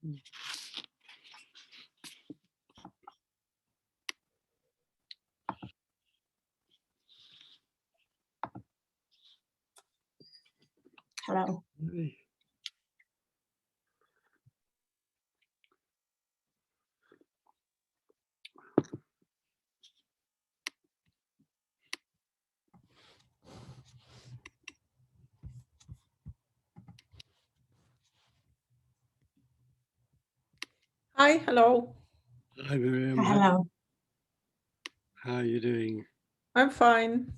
Hello. Hi, hello. Hi, Miriam. Hello. How are you doing? I'm fine.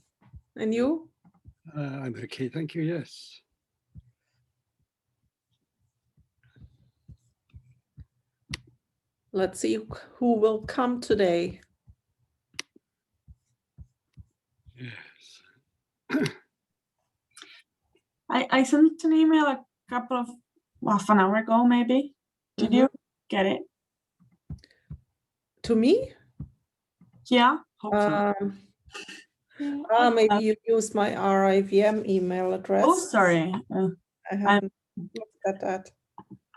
And you? I'm okay, thank you, yes. Let's see who will come today. Yes. I sent an email a couple of half an hour ago, maybe. Did you get it? To me? Yeah, hopefully. Maybe you used my RIVM email address. Oh, sorry. I haven't looked at that.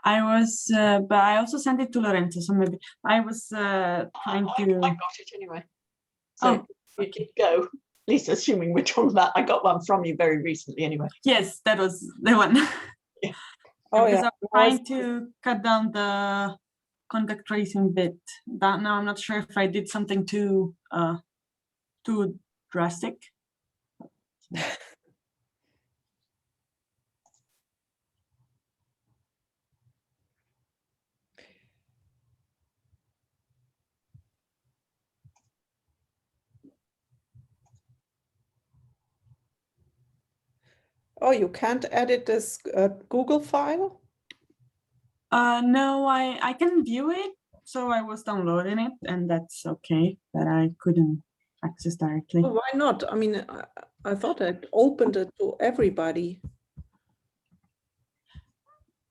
I was, but I also sent it to Lorenzo, so maybe I was trying to. I got it anyway. So you did go. At least assuming we're talking about, I got one from you very recently anyway. Yes, that was the one. Yeah. Oh, Because yeah. I'm trying to cut down the contact tracing bit. That now I'm not sure if I did something too drastic. Oh, you can't edit this Google file? No, I can view it. So I was downloading it, and that's okay. But I couldn't access directly. Oh, why not? I mean, I thought I opened it to everybody.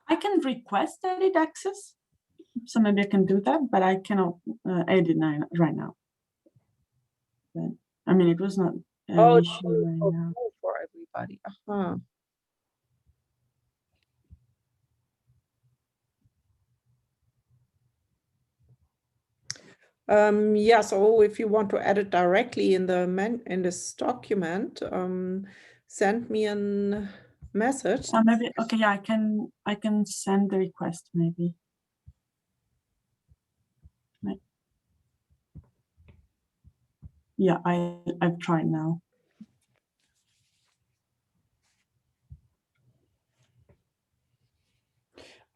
I can request edit access, so maybe I can do that, but I cannot edit right now. But I mean, it was not an issue right now. For everybody. Uh-huh. Yeah, so if you want to edit directly in the in this document, send me a message. Maybe okay. Yeah, I can send the request maybe. Yeah, I've tried now.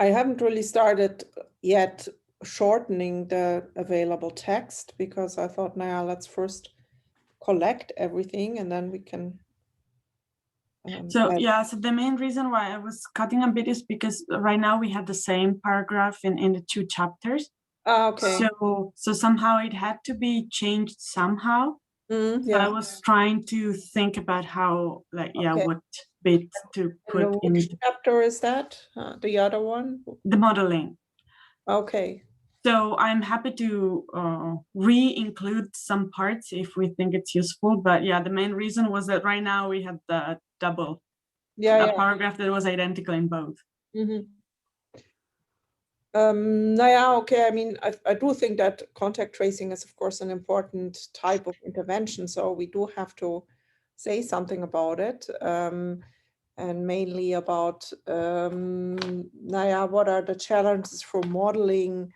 I haven't really started yet shortening the available text because I thought, now let's first collect everything and then we can. So yeah, so the main reason why I was cutting a bit is because right now we have the same paragraph in the two chapters. Okay. So somehow it had to be changed somehow. Yeah. So I was trying to think about how, like, yeah, Okay. what bit to put in. Which chapter is that? The other one? The modeling. Okay. So I'm happy to re-include some parts if we think it's useful. But yeah, the main reason was that right now we had the double paragraph that was identical in both. Okay. I mean, I do think that contact tracing is, of course, an important type of intervention. So we do have to say something about it. And mainly about, what are the challenges for modeling?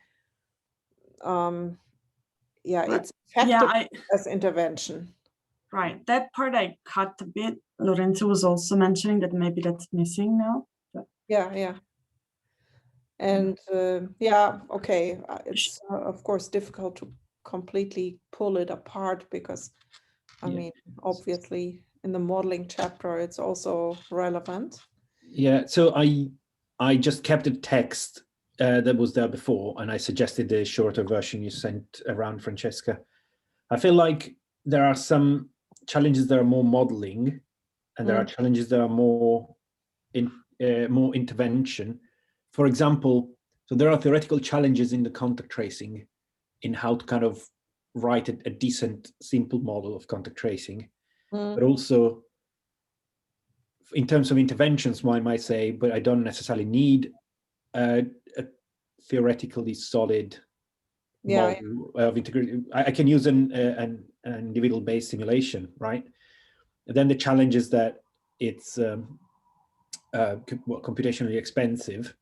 It's effective as intervention. Right, that part I cut a bit. Lorenzo was also mentioning that maybe that's missing now. But. Yeah. And okay, it's of course difficult to completely pull it apart because, I mean, obviously in the modeling chapter, it's also relevant. Yeah, so I just kept the text that was there before, and I suggested the shorter version you sent around, Francesca. I feel like there are some challenges that are more modeling, and there are challenges that are more intervention. For example, so there are theoretical challenges in the contact tracing in how to kind of write a decent, simple model of contact tracing, but also in terms of interventions, one might say, but I don't necessarily need a theoretically solid Yeah, model of integration. I can use an individual-based simulation, right? And then the challenge is that it's computationally expensive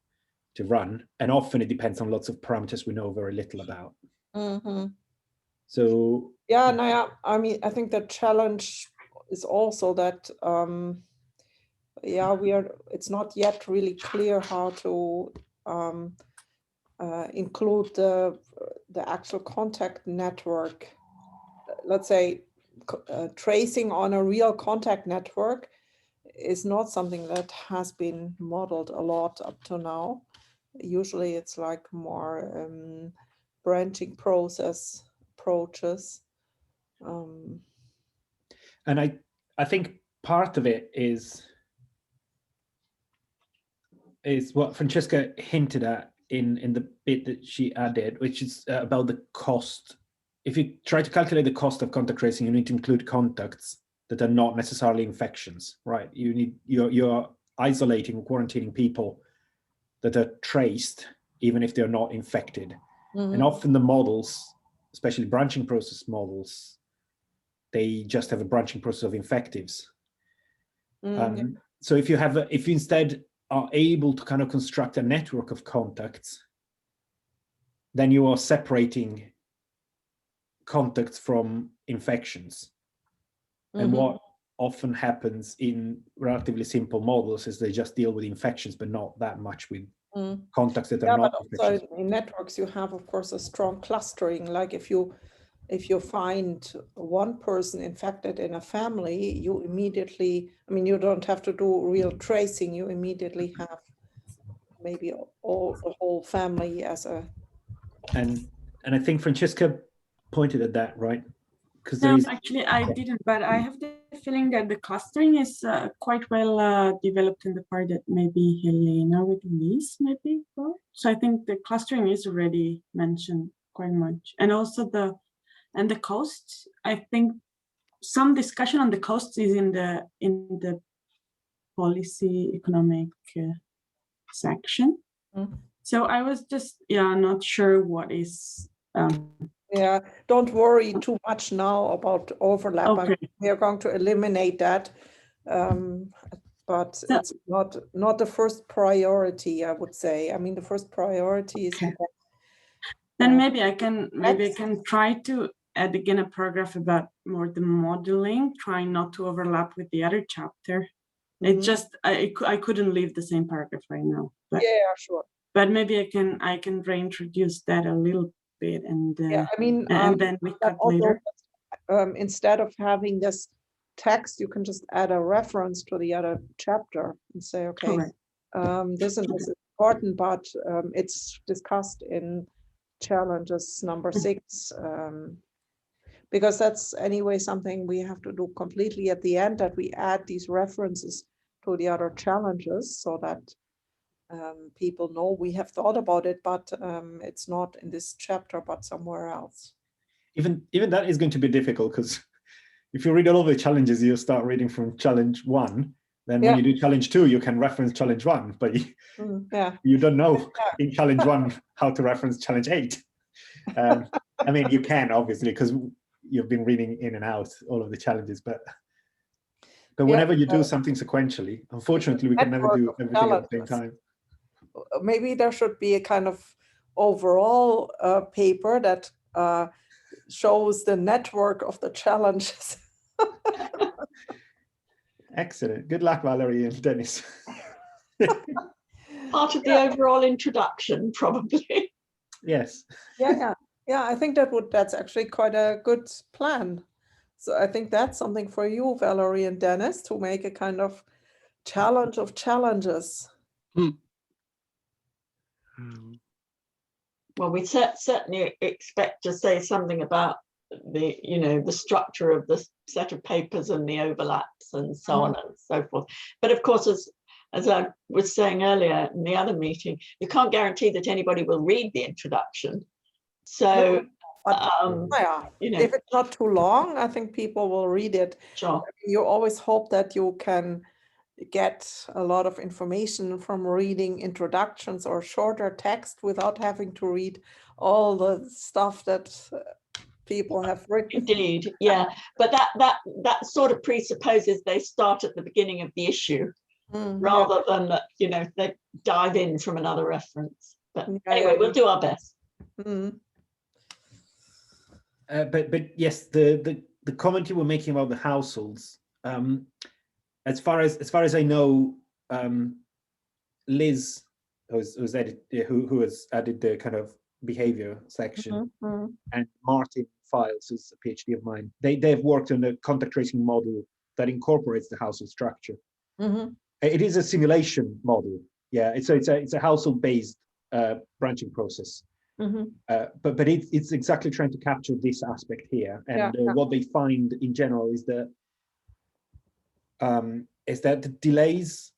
to run, and often it depends on lots of parameters we know very little about. mm-hmm. So Yeah, no, yeah. I mean, I think the challenge is also that, yeah, it's not yet really clear how to include the actual contact network. Let's say tracing on a real contact network is not something that has been modeled a lot up to now. Usually it's like more branching process approaches. and I think part of it is what Francesca hinted at in the bit that she added, which is about the cost. If you try to calculate the cost of contact tracing, you need to include contacts that are not necessarily infections, right? You're isolating or quarantining people that are traced, even if they're not infected. Mm-hmm. And often the models, especially branching process models, they just have a branching process of infectives. Mm-hmm. So if you instead are able to kind of construct a network of contacts, then you are separating contacts from infections. Mm-hmm. And what often happens in relatively simple models is they just deal with infections, but not that much with contacts that are not infections. Also in networks, you have, of course, a strong clustering. Like if you find one person infected in a family, you immediately, I mean, you don't have to do real tracing. You immediately have maybe the whole family as a. And I think Francesca pointed at that, right? Because no, actually I didn't, but I have the feeling that the clustering is quite well developed in the part that maybe Helena with Elise maybe. So I think the clustering is already mentioned quite much, and also the costs. I think some discussion on the costs is in the policy economic section. So I was just not sure what is. Yeah, don't worry too much now about overlap. Okay. I mean, we are going to eliminate that, but it's not the first priority, I would say. I mean, the first priority is. Okay. Then maybe I can try to add again a paragraph about more the modeling, trying not to overlap with the other chapter. It just I couldn't leave the same paragraph right now. But, yeah, sure. But maybe I can reintroduce that a little bit, and yeah, I mean, and then we cut later. Instead of having this text, you can just add a reference to the other chapter and say, okay, this and this is important, but it's discussed in challenges number 6, because that's anyway something we have to do completely at the end, that we add these references to the other challenges so that people know we have thought about it, but it's not in this chapter, but somewhere else. Even that is going to be difficult, because if you read all of the challenges, you start reading from challenge 1. Then when you do challenge 2, you can reference challenge 1, but you don't know in challenge 1 how to reference challenge 8. I mean, you can obviously, because you've been reading in and out all of the challenges, but whenever you do something sequentially, unfortunately, we can never do everything at the same time. Maybe there should be a kind of overall paper that shows the network of the challenges. Excellent. Good luck, Valerie and Dennis. Part of the overall introduction, probably. Yes. Yeah. I think that's actually quite a good plan. So I think that's something for you, Valerie and Dennis, to make a kind of challenge of challenges. Well, we certainly expect to say something about the structure of the set of papers and the overlaps and so on and so forth. But of course, as I was saying earlier in the other meeting, you can't guarantee that anybody will read the introduction. So, if it's not too long, I think people will read it. Sure. You always hope that you can get a lot of information from reading introductions or shorter text without having to read all the stuff that people have written. Indeed, yeah. But that sort of presupposes they start at the beginning of the issue rather than that, you know, they dive in from another reference. But anyway, we'll do our best. But yes, the comment you were making about the households, as far as I know, Liz, who has added the kind of behavior section, and Martin Files, who's a PhD of mine, they've worked on a contact tracing model that incorporates the household structure. It is a simulation model, yeah. It's a household based branching process. But it's exactly trying to capture this aspect here, and what they find in general is that the delays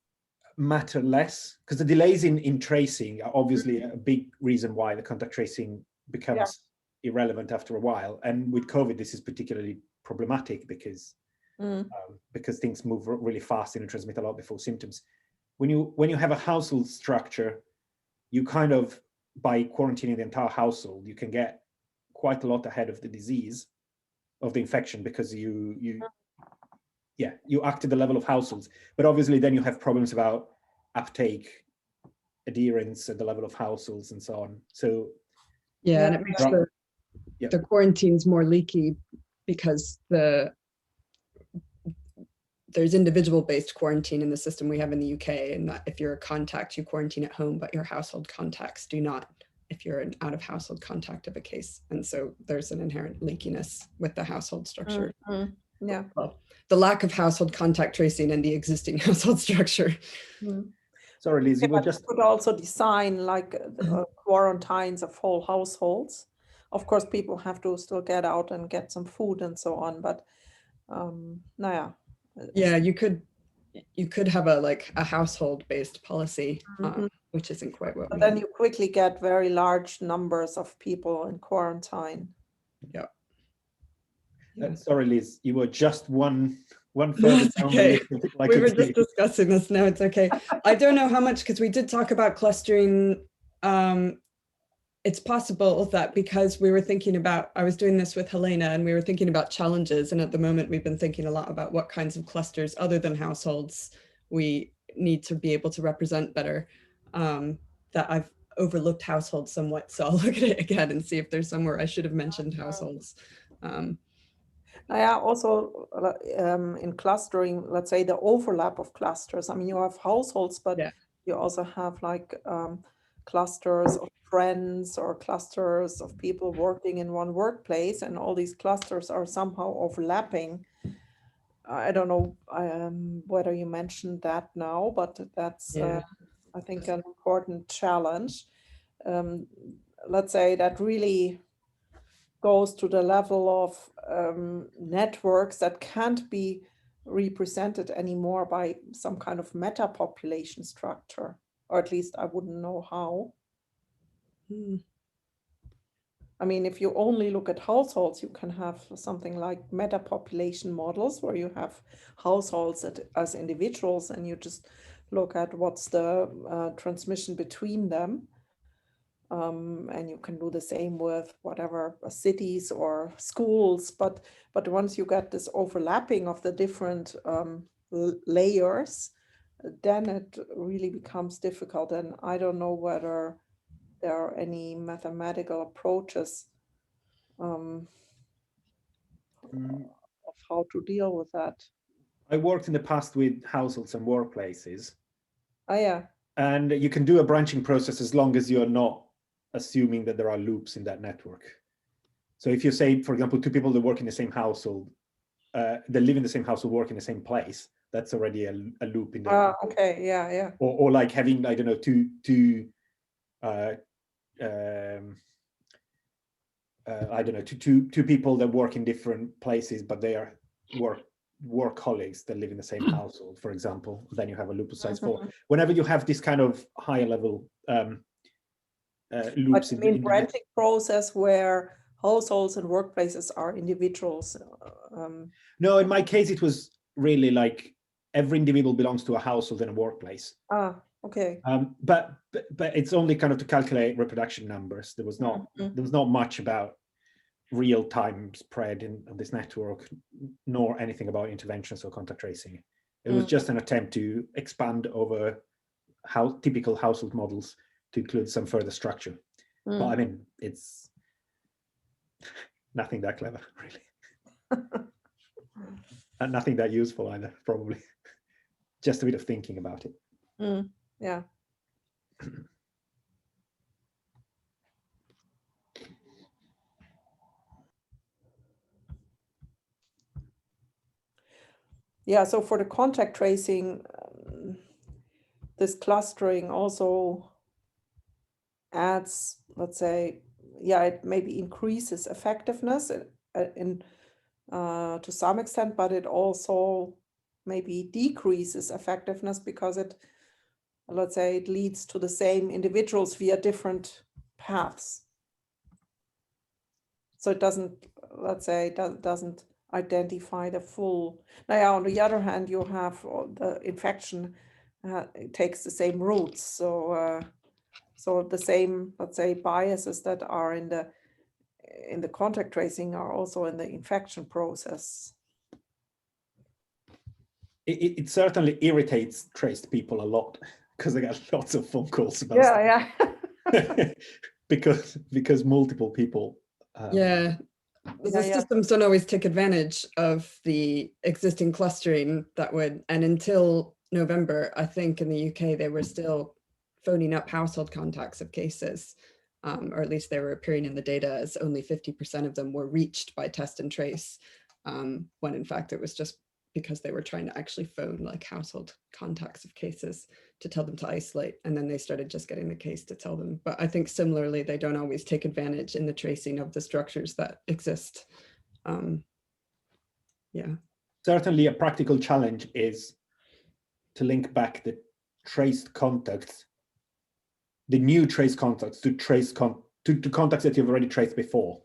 matter less, because the delays in tracing are obviously a big reason why the contact tracing becomes irrelevant after a while. And with COVID, this is particularly problematic because things move really fast and transmit a lot before symptoms. When you have a household structure, you kind of, by quarantining the entire household, you can get quite a lot ahead of the disease, of the infection, because you act at the level of households. But obviously then you have problems about uptake, adherence at the level of households and so on. So and it makes the quarantines more leaky, because there's individual based quarantine in the system we have in the UK, and that if you're a contact, you quarantine at home, but your household contacts do not, if you're an out of household contact of a case. And so there's an inherent leakiness with the household structure. Well, the lack of household contact tracing and the existing household structure. Sorry, Liz, you could also design like quarantines of whole households. Of course, people have to still get out and get some food and so on, but you could have a household based policy, which isn't quite what but then you quickly get very large numbers of people in quarantine. Sorry, Liz, you were just one further down the list. We were just discussing this. No, it's okay. I don't know how much, because we did talk about clustering. It's possible that because we were thinking about, I was doing this with Helena, and we were thinking about challenges. And at the moment, we've been thinking a lot about what kinds of clusters other than households we need to be able to represent better. That I've overlooked households somewhat. So I'll look at it again and see if there's somewhere I should have mentioned households. Also in clustering, let's say the overlap of clusters. I mean, you have households, but you also have like clusters of friends or clusters of people working in one workplace, and all these clusters are somehow overlapping. I don't know whether you mentioned that now, but that's, I think, an important challenge. Let's say that really goes to the level of networks that can't be represented anymore by some kind of meta population structure, or at least I wouldn't know how. I mean, if you only look at households, you can have something like meta population models where you have households as individuals, and you just look at what's the transmission between them. And you can do the same with whatever cities or schools, but once you get this overlapping of the different layers, then it really becomes difficult. And I don't know whether there are any mathematical approaches of how to deal with that. I worked in the past with households and workplaces. And you can do a branching process as long as you're not assuming that there are loops in that network. So if you say, for example, two people that work in the same household, they live in the same household, work in the same place, that's already a loop in there. Okay, Or like having, I don't know, two people that work in different places, but they are work colleagues that live in the same household, for example. Then you have a loop of size 4. Whenever you have this kind of higher level loops. But in branching process where households and workplaces are individuals. No, in my case, it was really like every individual belongs to a household and a workplace. Ah, okay. But it's only kind of to calculate reproduction numbers. There was not much about real-time spread in this network, nor anything about interventions or contact tracing. It was just an attempt to expand over how typical household models to include some further structure. But I mean, it's nothing that clever, really. And nothing that useful either, probably. Just a bit of thinking about it. Yeah. Yeah, so for the contact tracing, this clustering also adds, let's say, yeah, it maybe increases effectiveness to some extent, but it also maybe decreases effectiveness because it, let's say, it leads to the same individuals via different paths. So it doesn't, let's say, doesn't identify the full. Now, on the other hand, you have the infection, it takes the same routes. So, so the same, let's say, biases that are in the contact tracing are also in the infection process. It certainly irritates traced people a lot because I get lots of phone calls about stuff. Yeah. because multiple people. The systems don't always take advantage of the existing clustering that would, and until November, I think in the UK, they were still phoning up household contacts of cases, or at least they were appearing in the data as only 50% of them were reached by test and trace, when in fact it was just because they were trying to actually phone like household contacts of cases to tell them to isolate, and then they started just getting the case to tell them. But I think similarly, they don't always take advantage in the tracing of the structures that exist. Certainly a practical challenge is to link back the traced contacts, the new trace contacts to to contacts that you've already traced before,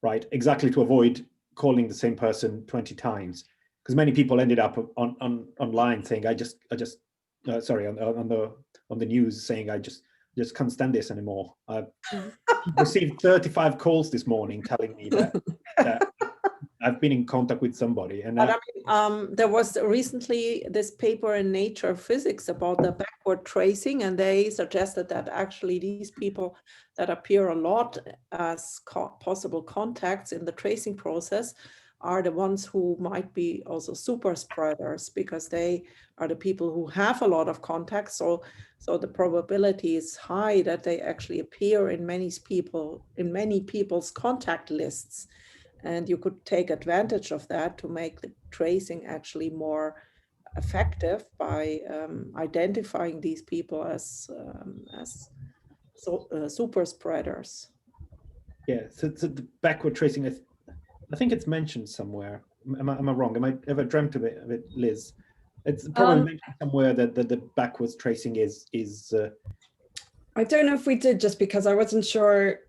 right? Exactly to avoid calling the same person 20 times. Because many people ended up online saying, on the news saying, I just can't stand this anymore. I've received 35 calls this morning telling me that I've been in contact with somebody. And but I mean, there was recently this paper in Nature Physics about the backward tracing, and they suggested that actually these people that appear a lot as possible contacts in the tracing process are the ones who might be also super spreaders, because they are the people who have a lot of contacts. So the probability is high that they actually appear in many people's contact lists. And you could take advantage of that to make the tracing actually more effective by identifying these people as super spreaders. Yeah, so the backward tracing, I think it's mentioned somewhere. Am I wrong? Am I ever dreamt of it, Liz? It's probably mentioned somewhere that the backwards tracing is. I don't know if we did, just because I wasn't sure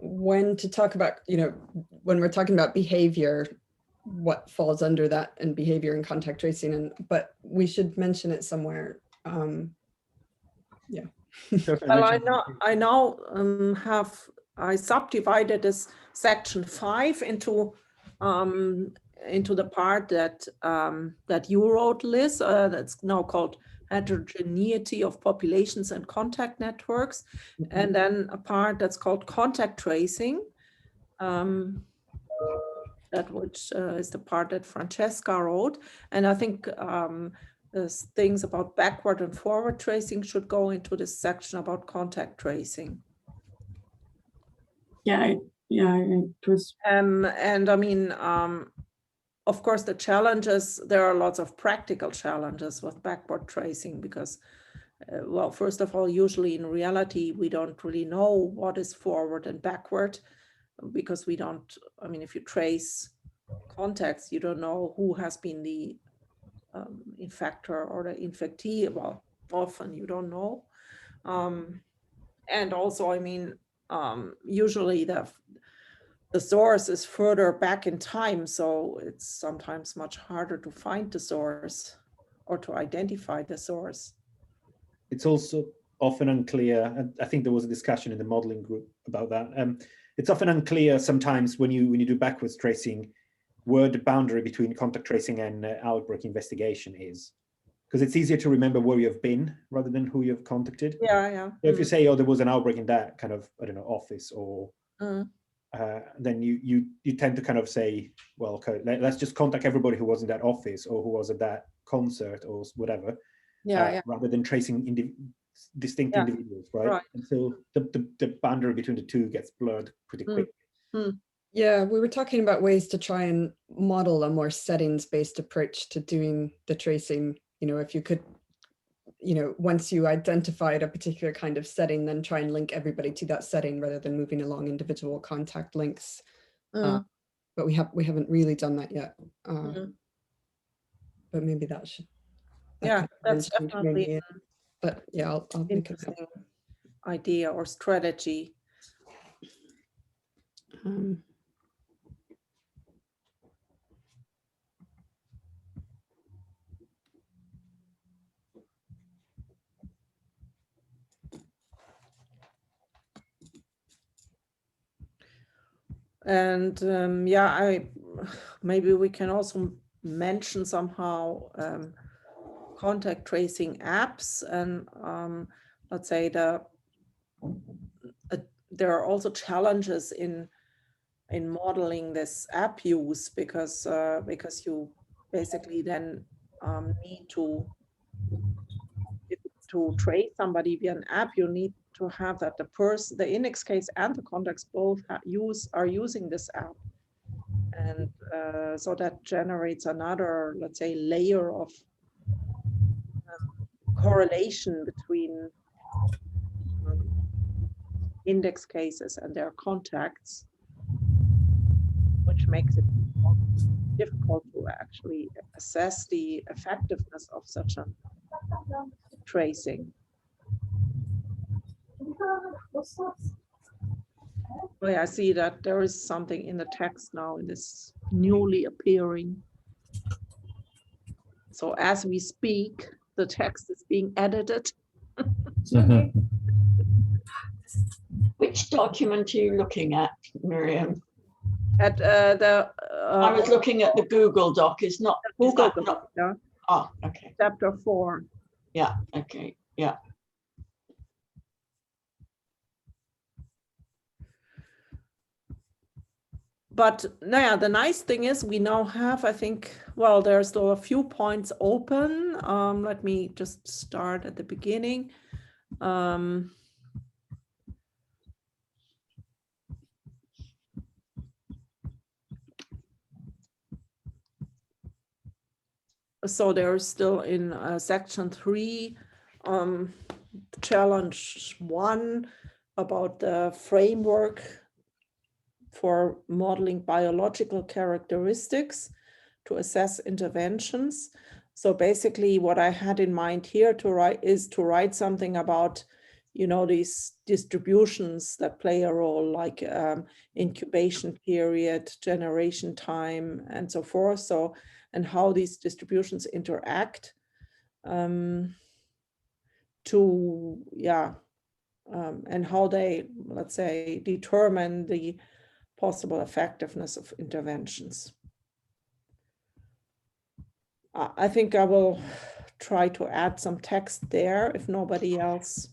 when to talk about, when we're talking about behavior, what falls under that and behavior and contact tracing, but we should mention it somewhere. Yeah. Well, I subdivided this section 5 into the part that you wrote, Liz, that's now called heterogeneity of populations and contact networks, and then a part that's called contact tracing, which is the part that Francesca wrote. And I think there's things about backward and forward tracing should go into this section about contact tracing. Yeah, it was. And I mean, of course, the challenges, there are lots of practical challenges with backward tracing because, well, first of all, usually in reality, we don't really know what is forward and backward because we don't, I mean, if you trace contacts, you don't know who has been the infector or the infectee. Well, often you don't know. And also, I mean, usually the source is further back in time, so it's sometimes much harder to find the source. or to identify the source. It's also often unclear, and I think there was a discussion in the modeling group about that. It's often unclear sometimes when you do backwards tracing where the boundary between contact tracing and outbreak investigation is, because it's easier to remember where you've been rather than who you've contacted. Yeah. So if you say, oh, there was an outbreak in that kind of, I don't know, office, or then you tend to kind of say, well, okay, let's just contact everybody who was in that office or who was at that concert or whatever, rather than tracing distinct individuals, right? And so the boundary between the two gets blurred pretty quick. Yeah, we were talking about ways to try and model a more settings-based approach to doing the tracing. You know, if you could, you know, once you identified a particular kind of setting, then try and link everybody to that setting rather than moving along individual contact links. But we haven't really done that yet. But maybe that should. That's definitely. But yeah, I'll make it interesting idea or strategy. And maybe we can also mention somehow contact tracing apps, and let's say there are also challenges in modeling this app use, because you basically then need to trace somebody via an app. You need to have that the index case and the contacts both are using this app, and so that generates another, let's say, layer of correlation between index cases and their contacts, which makes it more difficult to actually assess the effectiveness of such a tracing. Oh, yeah, I see that there is something in the text now in this newly appearing. So as we speak, the text is being edited. Which document are you looking at, Miriam? At I was looking at the Google Doc. Is that not? Yeah. Oh, okay. Chapter 4. Yeah. Okay. Yeah. But the nice thing is we now have, I think, well, there's still a few points open. Let me just start at the beginning. So there's still in section 3, challenge 1 about the framework for modeling biological characteristics to assess interventions. So basically what I had in mind here to write something about, you know, these distributions that play a role, like incubation period, generation time, and so forth. So, and how these distributions interact and how they, let's say, determine the possible effectiveness of interventions. I think I will try to add some text there if nobody else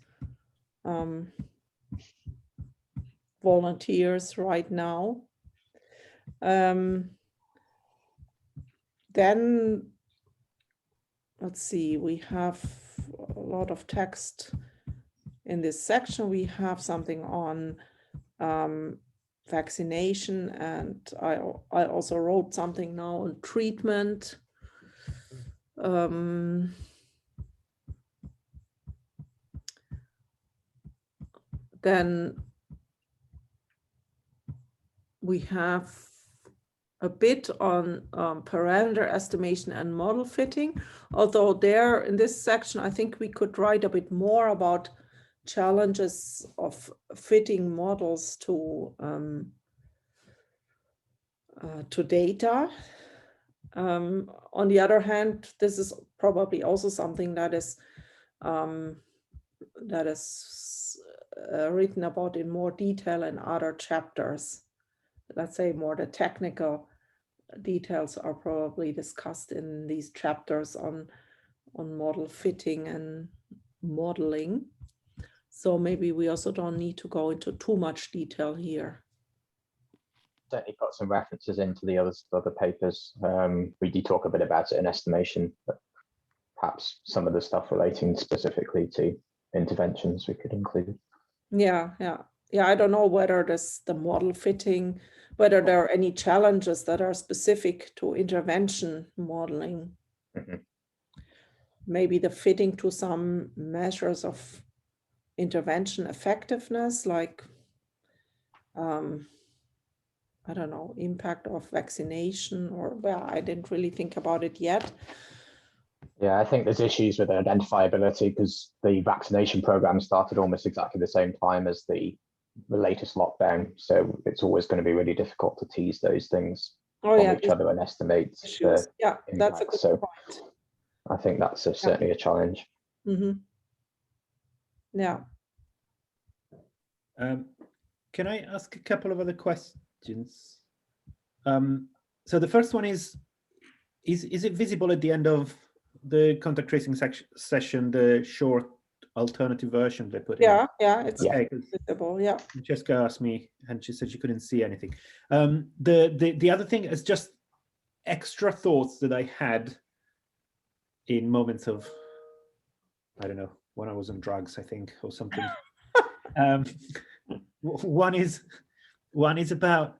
volunteers right now. Then, let's see, we have a lot of text in this section. We have something on vaccination, and I also wrote something now on treatment. Then we have a bit on parameter estimation and model fitting, although there in this section, I think we could write a bit more about challenges of fitting models to data. On the other hand, this is probably also something that is written about in more detail in other chapters. Let's say more the technical details are probably discussed in these chapters on model fitting and modeling. So maybe we also don't need to go into too much detail here. Certainly put some references into the other papers. We do talk a bit about it in estimation, but perhaps some of the stuff relating specifically to interventions we could include. Yeah. I don't know whether the model fitting, whether there are any challenges that are specific to intervention modeling. Mm-hmm. Maybe the fitting to some measures of intervention effectiveness, like I don't know, impact of vaccination, or well, I didn't really think about it yet. Yeah, I think there's issues with identifiability because the vaccination program started almost exactly the same time as the latest lockdown. So it's always going to be really difficult to tease those things from each other and estimate the that's a good point. I think that's certainly a challenge. Mm-hmm. Yeah. Can I ask a couple of other questions? So the first one is it visible at the end of the contact tracing session, the short alternative version they put in? Yeah, it's visible. Yeah. Francesca asked me, and she said she couldn't see anything. The other thing is just extra thoughts that I had in moments of, I don't know, when I was on drugs, I think, or something. One is about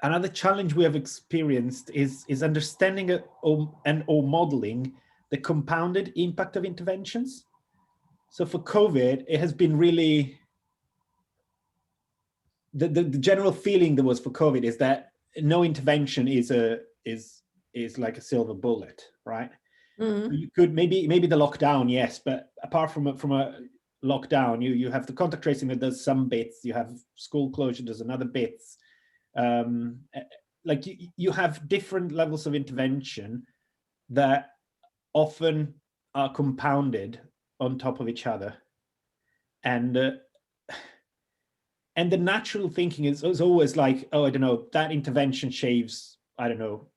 another challenge we have experienced is understanding or modeling the compounded impact of interventions. So for COVID, it has been really, the general feeling there was for COVID is that no intervention is like a silver bullet, right? Mm-hmm. You could maybe the lockdown, yes, but apart from a lockdown, you have the contact tracing that does some bits, you have school closure does another bits. Like you have different levels of intervention that often are compounded on top of each other, and the natural thinking is always like, oh, I don't know, that intervention shaves, I don't know,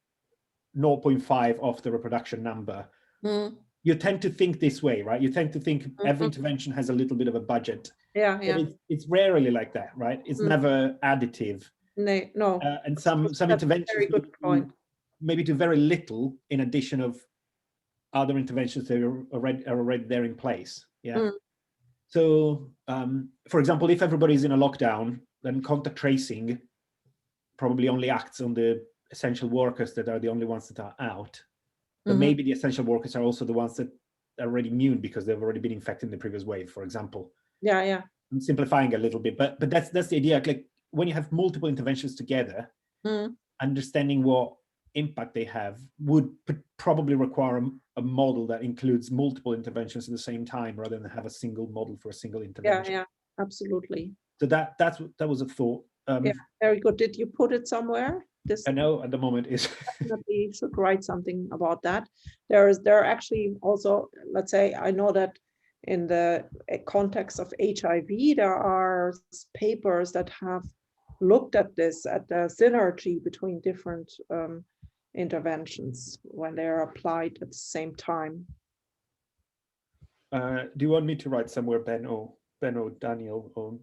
0.5 off the reproduction number. Mm. You tend to think this way, right? You tend to think every intervention has a little bit of a budget. Yeah. It's rarely like that, right? It's never additive. No. And some interventions, very good point. Maybe do very little in addition of other interventions that are already there in place. Yeah. Mm. So, for example, if everybody's in a lockdown, then contact tracing probably only acts on the essential workers that are the only ones that are out. But maybe the essential workers are also the ones that are already immune because they've already been infected in the previous wave, for example. Yeah. I'm simplifying a little bit, but that's the idea. Like when you have multiple interventions together, understanding what impact they have would probably require a model that includes multiple interventions at the same time rather than have a single model for a single intervention. Yeah, absolutely. So that was a thought. Yeah, very good. Did you put it somewhere? I know at the moment is definitely should write something about that. There are actually also, let's say, I know that in the context of HIV, there are papers that have looked at this, at the synergy between different interventions when they are applied at the same time. Do you want me to write somewhere, Ben or Daniel, or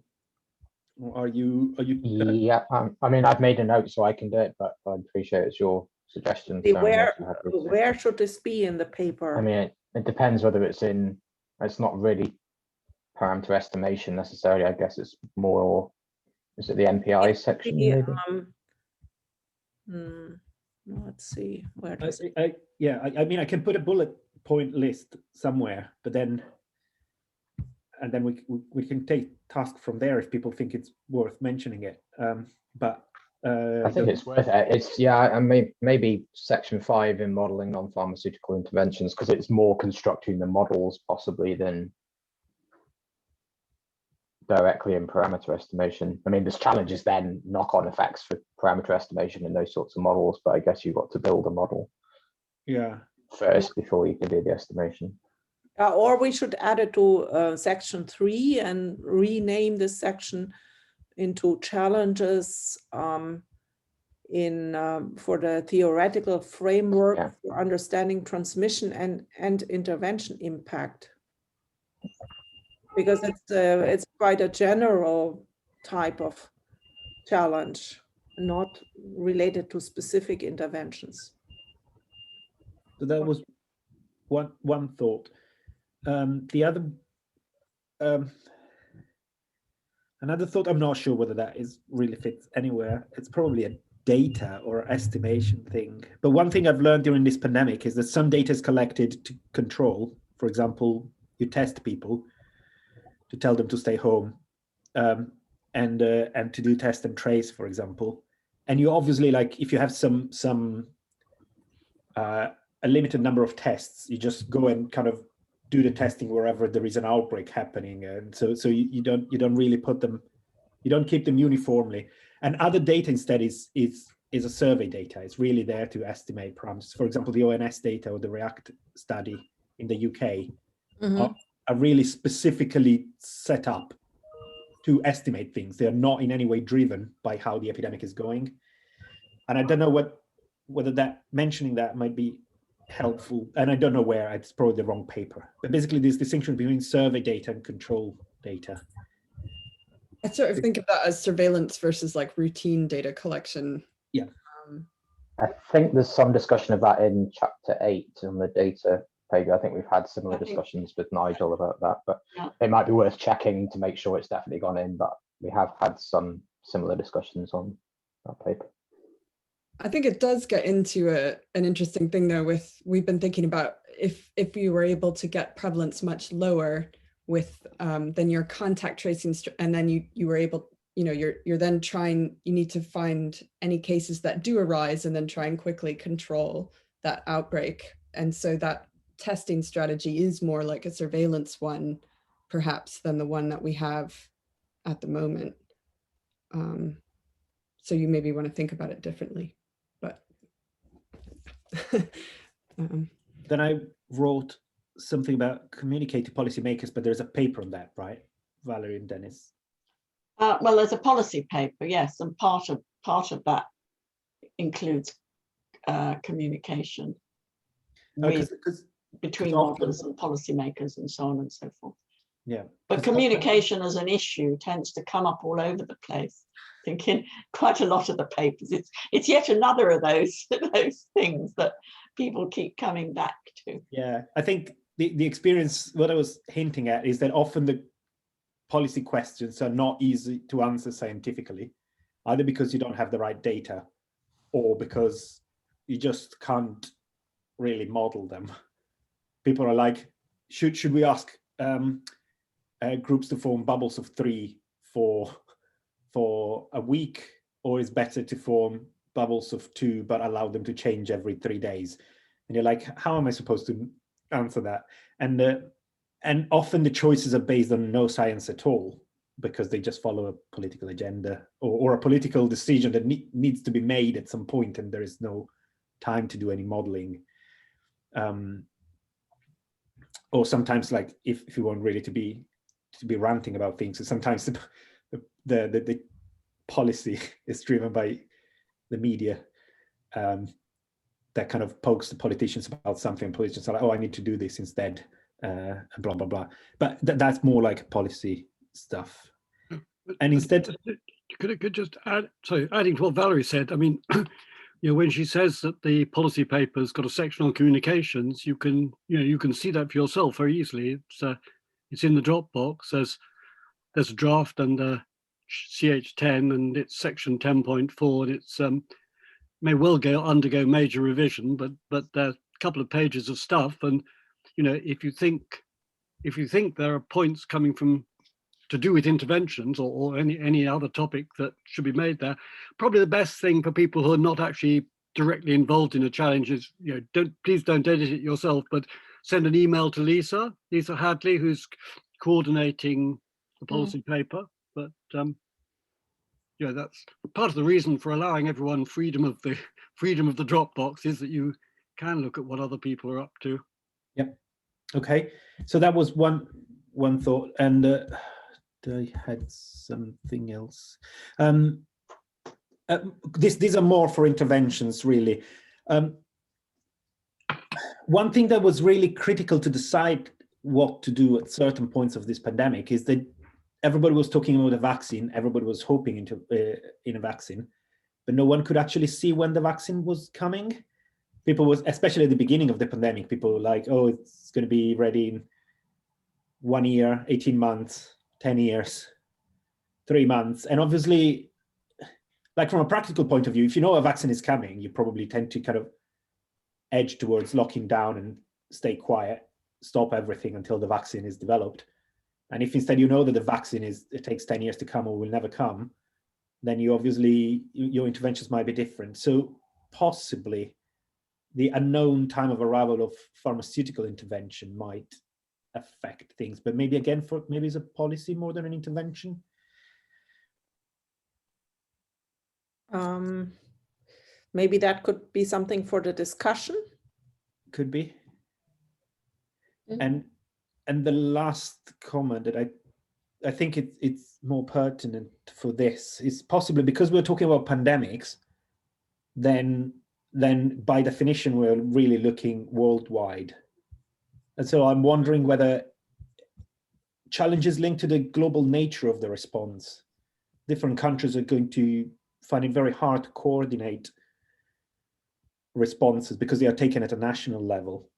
are you? Yeah, I mean, I've made a note so I can do it, but I appreciate it's your suggestion. So where should this be in the paper? I mean, it depends whether it's not really parameter estimation necessarily. I guess it's more, is it the MPI section maybe? Let's see, where does it? I mean, I can put a bullet point list somewhere, but then we can take task from there if people think it's worth mentioning it. But I think it's worth it. It's I mean, maybe section 5 in modeling non-pharmaceutical interventions, because it's more constructing the models possibly than directly in parameter estimation. I mean, there's challenges then, knock-on effects for parameter estimation in those sorts of models, but I guess you've got to build a model first before you can do the estimation. Or we should add it to section 3 and rename this section into challenges for the theoretical framework for understanding transmission and intervention impact, because it's quite a general type of challenge, not related to specific interventions. So that was one thought. The other, another thought, I'm not sure whether that really fits anywhere. It's probably a data or estimation thing. But one thing I've learned during this pandemic is that some data is collected to control. For example, you test people to tell them to stay home, and to do test and trace, for example. And you obviously, like, if you have a limited number of tests, you just go and kind of do the testing wherever there is an outbreak happening, and so you don't really put them, you don't keep them uniformly. And other data instead is a survey data. It's really there to estimate parameters. For example, the ONS data or the REACT study in the UK are really specifically set up to estimate things. They are not in any way driven by how the epidemic is going. And I don't know whether that mentioning that might be helpful, and I don't know where, it's probably the wrong paper. But basically this distinction between survey data and control data. I sort of think of that as surveillance versus like routine data collection. Yeah. I think there's some discussion of that in chapter 8 on the data page. I think we've had similar discussions with Nigel about that, but it might be worth checking to make sure it's definitely gone in, but we have had some similar discussions on that paper. I think it does get into an interesting thing though, we've been thinking about if you were able to get prevalence much lower with then your contact tracing, and then you were able, you're then trying, you need to find any cases that do arise and then try and quickly control that outbreak. And so that testing strategy is more like a surveillance one, perhaps, than the one that we have at the moment. So you maybe want to think about it differently, but. Then I wrote something about communicate to policymakers, but there's a paper on that, right, Valerie and Dennis? Well, there's a policy paper, yes, and part of that includes communication between models and policymakers and so on and so forth. Yeah. But communication as an issue tends to come up all over the place. I think in quite a lot of the papers, it's yet another of those things that people keep coming back to. Yeah, I think the experience, what I was hinting at is that often the policy questions are not easy to answer scientifically, either because you don't have the right data or because you just can't really model them. People are like, should we ask groups to form bubbles of 3 for a week, or is better to form bubbles of 2 but allow them to change every 3 days? And you're like, how am I supposed to answer that? And often the choices are based on no science at all, because they just follow a political agenda or a political decision that needs to be made at some point, and there is no time to do any modeling. Or sometimes, like, if you want really to be ranting about things, so sometimes the policy is driven by the media that kind of pokes the politicians about something, and politicians are like, oh, I need to do this instead, and blah blah blah. But that's more like policy stuff. And instead, could just add, sorry, adding to what Valerie said, I mean, when she says that the policy paper's got a section on communications, you can see that for yourself very easily. It's in the Dropbox. There's a draft under CH10, and it's section 10.4, and it's may well undergo major revision, but there's a couple of pages of stuff, and if you think there are points coming from to do with interventions or any other topic that should be made there, probably the best thing for people who are not actually directly involved in a challenge is, please don't edit it yourself, but send an email to Lisa Hadley, who's coordinating the policy paper, But yeah, that's part of the reason for allowing everyone freedom of the Dropbox, is that you can look at what other people are up to. Yep. Okay. So that was one thought, and I had something else. These are more for interventions, really. One thing that was really critical to decide what to do at certain points of this pandemic is that everybody was talking about a vaccine, everybody was hoping in a vaccine, but no one could actually see when the vaccine was coming. People was, especially at the beginning of the pandemic, people were like, oh, it's going to be ready in 1 year, 18 months, 10 years, 3 months. And obviously, like from a practical point of view, if you know a vaccine is coming, you probably tend to kind of edge towards locking down and stay quiet, stop everything until the vaccine is developed. And if instead you know that the vaccine it takes 10 years to come or will never come, then you obviously, your interventions might be different. So possibly the unknown time of arrival of pharmaceutical intervention might affect things, but maybe again, maybe it's a policy more than an intervention. Maybe that could be something for the discussion. Could be. And the last comment that I think it's more pertinent for this is possibly because we're talking about pandemics, then by definition we're really looking worldwide. And so I'm wondering whether challenges linked to the global nature of the response, different countries are going to find it very hard to coordinate responses because they are taken at a national level.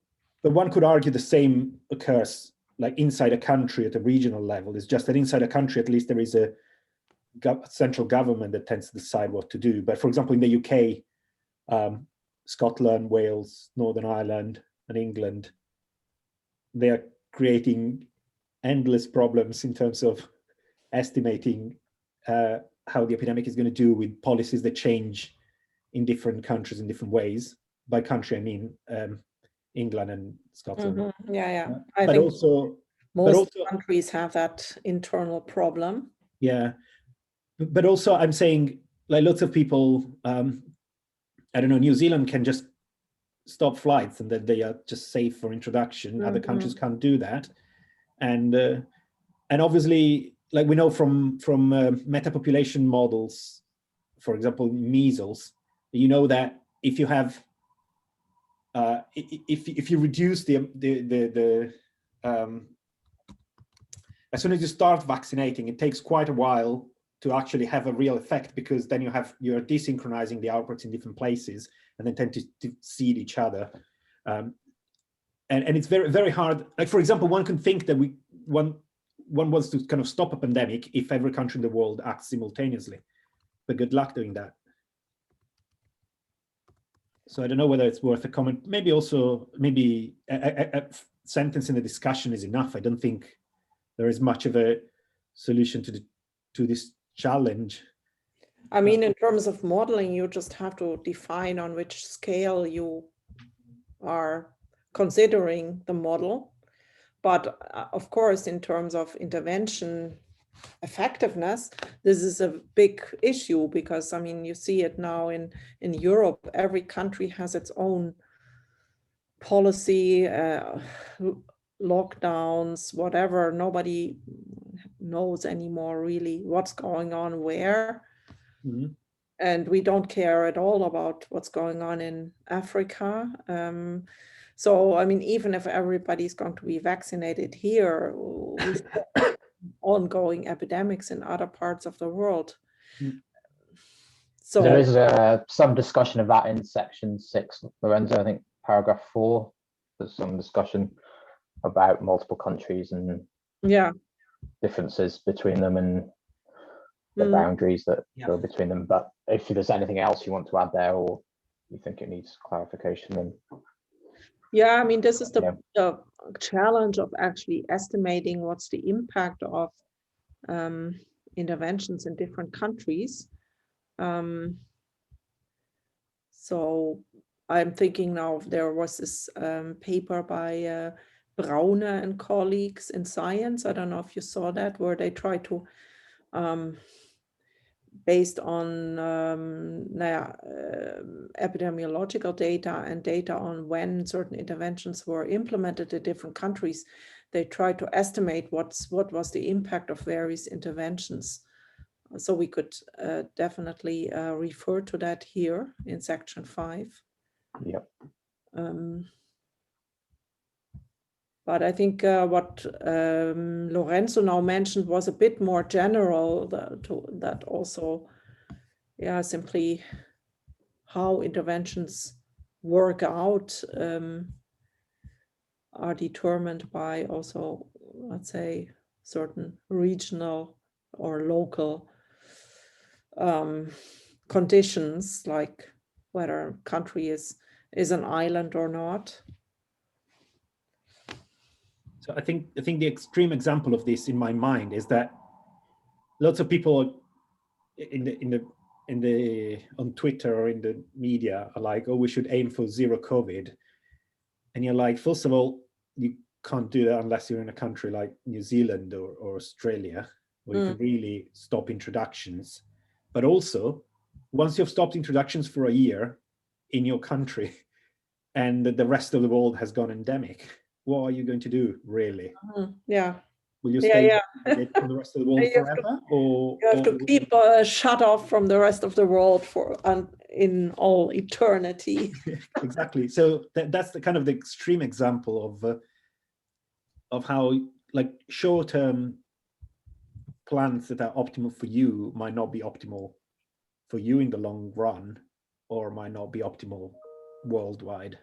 But one could argue the same occurs like inside a country at a regional level. It's just that inside a country, at least there is a central government that tends to decide what to do. But for example, in the UK, Scotland, Wales, Northern Ireland, and England, they are creating endless problems in terms of estimating how the epidemic is going to do with policies that change in different countries in different ways. By country, I mean England and Scotland. Mm-hmm. Yeah. I but think also most countries have that internal problem. Yeah, but also I'm saying, like, lots of people, I don't know, New Zealand can just stop flights and that they are just safe for introduction. Other countries can't do that, and obviously, like we know from metapopulation models, for example, measles, you know that if you have if you reduce the as soon as you start vaccinating, it takes quite a while to actually have a real effect, because then you're desynchronizing the outbreaks in different places and then tend to seed each other. And it's very, very hard. Like, for example, one can think that one wants to kind of stop a pandemic if every country in the world acts simultaneously, but good luck doing that. So I don't know whether it's worth a comment. Maybe also, maybe a sentence in the discussion is enough. I don't think there is much of a solution to this challenge. I mean, in terms of modeling, you just have to define on which scale you are considering the model. But of course, in terms of intervention effectiveness, this is a big issue, because I mean, you see it now in Europe. Every country has its own policy, lockdowns, whatever. Nobody knows anymore really what's going on where. Mm-hmm. And we don't care at all about what's going on in Africa. So I mean, even if everybody's going to be vaccinated here, we ongoing epidemics in other parts of the world. Mm. So there is some discussion of that in section 6, Lorenzo. I think paragraph 4. There's some discussion about multiple countries and differences between them and the boundaries that go between them. But if there's anything else you want to add there, or you think it needs clarification, then I mean, this is the challenge of actually estimating what's the impact of interventions in different countries. So I'm thinking now, there was this paper by Braune and colleagues in Science. I don't know if you saw that, where they try to based on epidemiological data and data on when certain interventions were implemented in different countries, they tried to estimate what was the impact of various interventions. So we could definitely refer to that here in section 5. Yep. But I think what Lorenzo now mentioned was a bit more general, that also, yeah, simply how interventions work out are determined by also, let's say, certain regional or local conditions, like whether a country is an island or not. So I think the extreme example of this in my mind is that lots of people on Twitter or in the media are like, oh, we should aim for zero COVID. And you're like, first of all, you can't do that unless you're in a country like New Zealand or Australia, where you can really stop introductions. But also, once you've stopped introductions for a year in your country and the rest of the world has gone endemic, what are you going to do, really? Yeah. Will you stay from the rest of the world forever? You have to keep shut off from the rest of the world in all eternity. Exactly. So that's the kind of the extreme example of how, like, short-term plans that are optimal for you might not be optimal for you in the long run, or might not be optimal worldwide.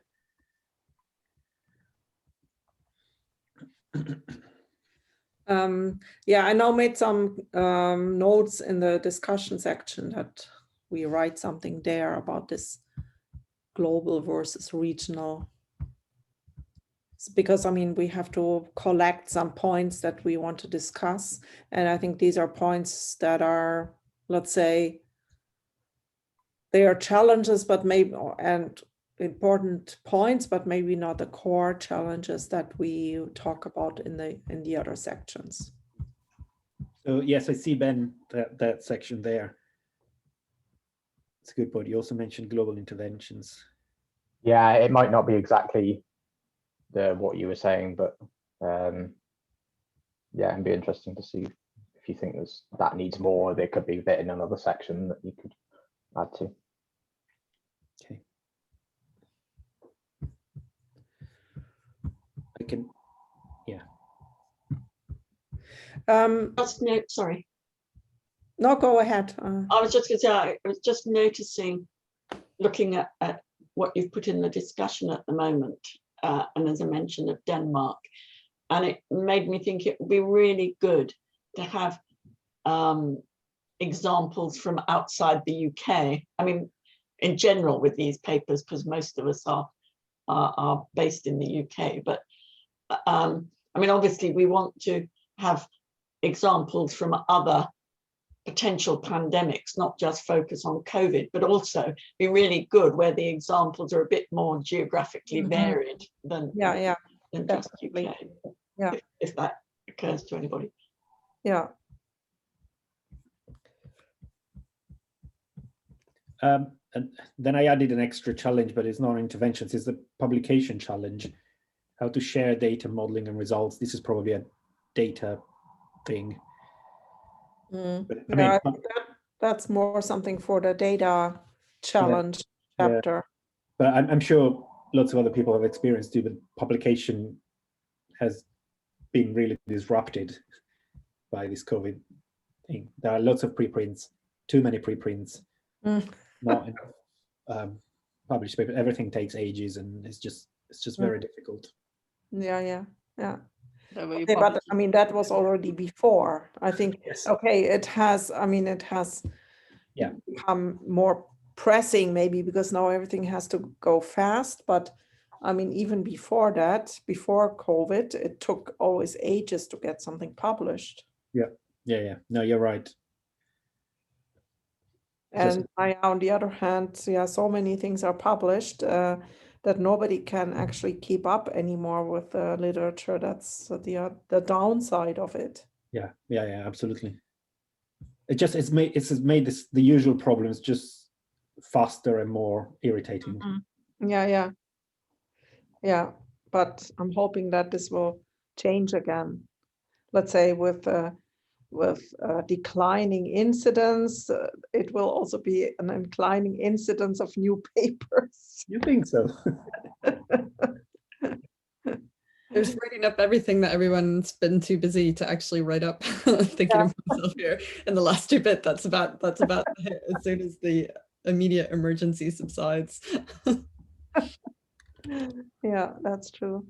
Yeah, I now made some notes in the discussion section that we write something there about this global versus regional. Because, I mean, we have to collect some points that we want to discuss. And I think these are points that are, let's say, they are challenges, but maybe, and important points, but maybe not the core challenges that we talk about in the other sections. So yes, I see, Ben, that section there. It's a good point. You also mentioned global interventions. Yeah, it might not be exactly what you were saying, but yeah, it'd be interesting to see if you think that needs more. There could be a bit in another section that you could add to. Okay. I can, yeah. Sorry. No, go ahead. I was just going to say, I was just noticing, looking at what you've put in the discussion at the moment, and as I mentioned of Denmark, and it made me think it would be really good to have examples from outside the UK. I mean, in general with these papers, because most of us are based in the UK, but I mean, obviously we want to have examples from other potential pandemics, not just focus on COVID, but also be really good where the examples are a bit more geographically varied than just UK. Yeah, if that occurs to anybody. Yeah. And then I added an extra challenge, but it's not interventions, it's the publication challenge. How to share data, modeling and results. This is probably a data thing. But, I think that's more something for the data challenge chapter. Yeah. But I'm sure lots of other people have experienced too, but publication has been really disrupted by this COVID thing. There are lots of preprints, too many preprints, not enough published paper. Everything takes ages, and it's just very difficult. Yeah. Okay, but I mean, that was already before. I think, yes. Okay, it has become more pressing maybe because now everything has to go fast. But I mean, even before that, before COVID, it took always ages to get something published. Yeah. No, you're right. And on the other hand, so many things are published that nobody can actually keep up anymore with the literature. That's the downside of it. Yeah, absolutely. it's made the usual problems just faster and more irritating. Yeah, but I'm hoping that this will change again. Let's say with declining incidence, it will also be an inclining incidence of new papers. You think so? There's writing up everything that everyone's been too busy to actually write up. Thinking of myself here in the last 2 bit. That's about it, as soon as the immediate emergency subsides. Yeah, that's true.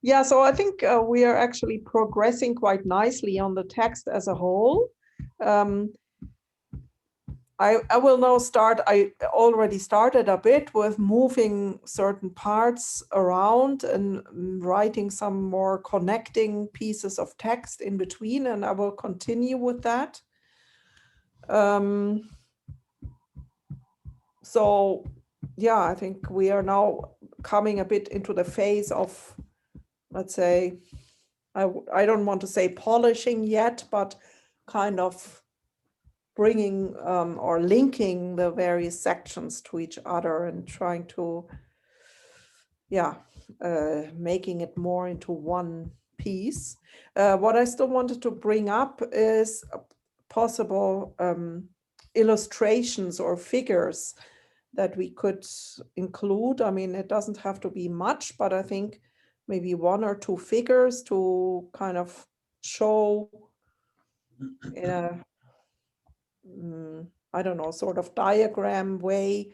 Yeah, so I think we are actually progressing quite nicely on the text as a whole. I will now start, I already started a bit with moving certain parts around and writing some more connecting pieces of text in between, and I will continue with that. So yeah, I think we are now coming a bit into the phase of, let's say, I don't want to say polishing yet, but kind of bringing or linking the various sections to each other and trying to, making it more into one piece. What I still wanted to bring up is possible illustrations or figures that we could include. I mean, it doesn't have to be much, but I think maybe 1 or 2 figures to kind of show in a, I don't know, sort of diagram way,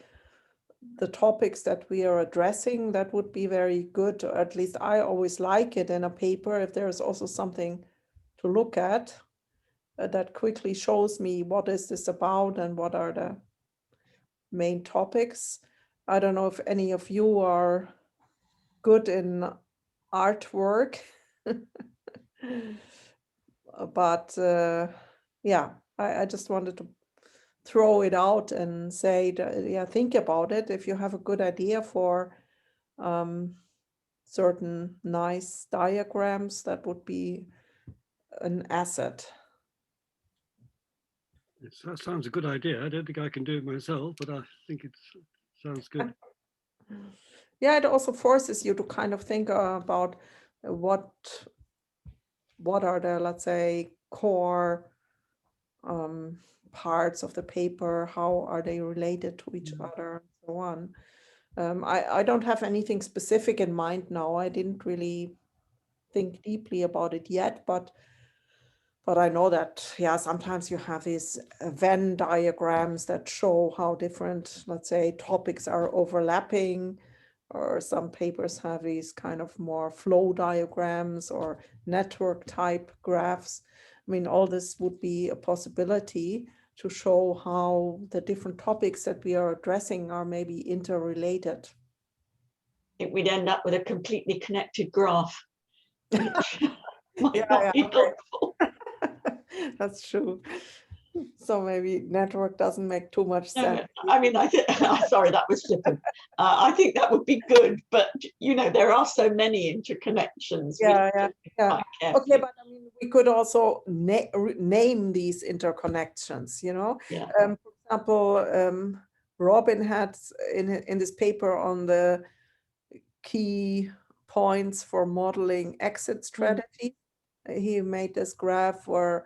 the topics that we are addressing. That would be very good. Or at least I always like it in a paper if there's also something to look at that quickly shows me what is this about and what are the main topics. I don't know if any of you are good in artwork, but yeah, I just wanted to throw it out and say, think about it. If you have a good idea for certain nice diagrams, that would be an asset. Yes, that sounds a good idea. I don't think I can do it myself, but I think it sounds good. Yeah, it also forces you to kind of think about what are the, let's say, core parts of the paper, how are they related to each other, and so on. I don't have anything specific in mind now. I didn't really think deeply about it yet, but I know that, yeah, sometimes you have these Venn diagrams that show how different, let's say, topics are overlapping, or some papers have these kind of more flow diagrams or network type graphs. I mean, all this would be a possibility to show how the different topics that we are addressing are maybe interrelated. I think we'd end up with a completely connected graph, which might Yeah, not be okay. helpful. That's true. So maybe network doesn't make too much sense. I mean, I think, sorry, that was flippant. I think that would be good, but you know, there are so many interconnections. Yeah. Okay, Careful. but I mean, we could also name these interconnections, you know. Yeah. For example, Robin had in this paper on the key points for modeling exit strategy, he made this graph where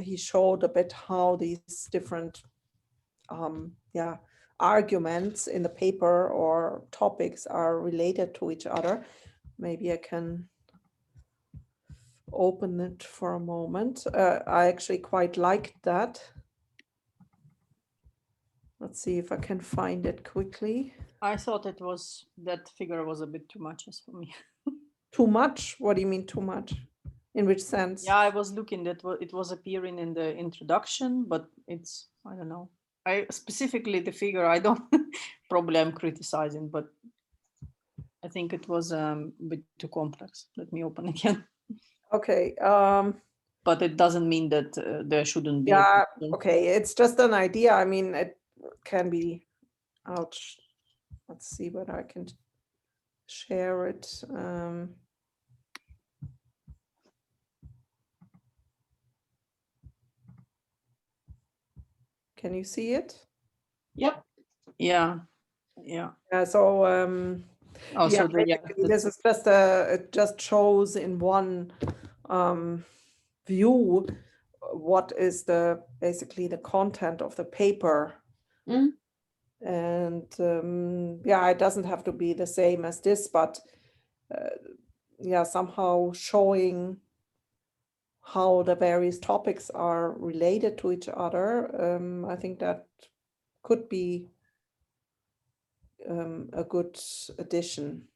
he showed a bit how these different arguments in the paper or topics are related to each other. Maybe I can open it for a moment. I actually quite liked that. Let's see if I can find it quickly. I thought that figure was a bit too much as for me. Too much? What do you mean too much? In which sense? Yeah, I was looking that it was appearing in the introduction, but it's, I don't know. I specifically the figure, I don't, probably I'm criticizing, but I think it was a bit too complex. Let me open again. Okay. But it doesn't mean that there shouldn't be. Yeah, okay. It's just an idea. I mean, it can be, ouch. Let's see whether I can share it. Can you see it? Yep. Yeah. So Also, basically this is just it just shows in one view what is basically the content of the paper. Mm. And yeah, it doesn't have to be the same as this, but yeah, somehow showing how the various topics are related to each other. I think that could be a good addition.